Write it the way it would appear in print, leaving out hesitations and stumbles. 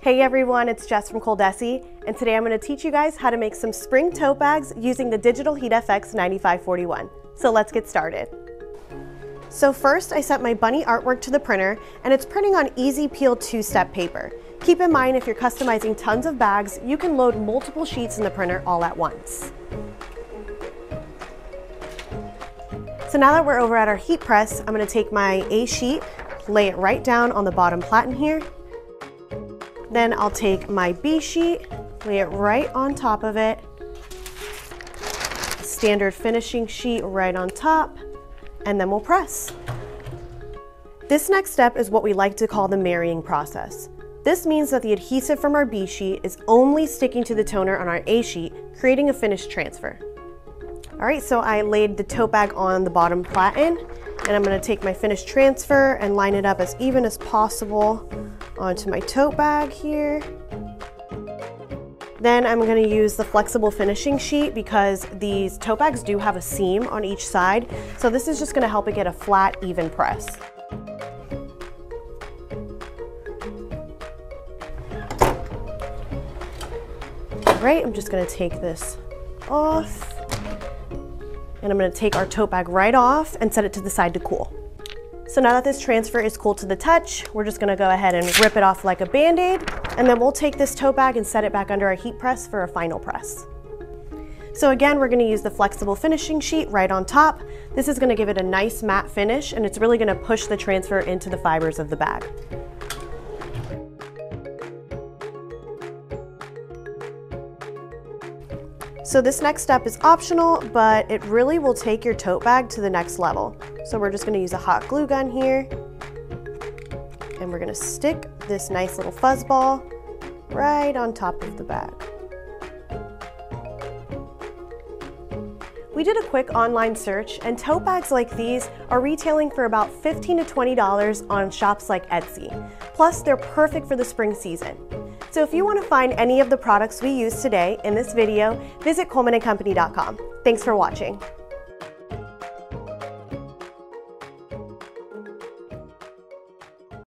Hey everyone, it's Jess from ColDesi, and today I'm going to teach you guys how to make some spring tote bags using the DigitalHeat FX 9541. So let's get started. So first I set my bunny artwork to the printer, and it's printing on easy peel 2-step paper. Keep in mind, if you're customizing tons of bags, you can load multiple sheets in the printer all at once. So now that we're over at our heat press, I'm going to take my A sheet, lay it right down on the bottom platen here. Then I'll take my B sheet, lay it right on top of it. Standard finishing sheet right on top, and then we'll press. This next step is what we like to call the marrying process. This means that the adhesive from our B sheet is only sticking to the toner on our A sheet, creating a finished transfer. All right, so I laid the tote bag on the bottom platen, and I'm going to take my finished transfer and line it up as even as possible onto my tote bag here. Then I'm going to use the flexible finishing sheet because these tote bags do have a seam on each side, so this is just going to help it get a flat, even press. All right, I'm just going to take this off. And I'm going to take our tote bag right off and set it to the side to cool. So now that this transfer is cool to the touch, we're just going to go ahead and rip it off like a band-aid, and then we'll take this tote bag and set it back under our heat press for a final press. So again, we're going to use the flexible finishing sheet right on top. This is going to give it a nice matte finish, and it's really going to push the transfer into the fibers of the bag. So this next step is optional, but it really will take your tote bag to the next level. So we're just going to use a hot glue gun here, and we're going to stick this nice little fuzz ball right on top of the bag. We did a quick online search, and tote bags like these are retailing for about $15 to $20 on shops like Etsy. Plus, they're perfect for the spring season. So if you want to find any of the products we used today in this video, visit ColemanandCompany.com. Thanks for watching.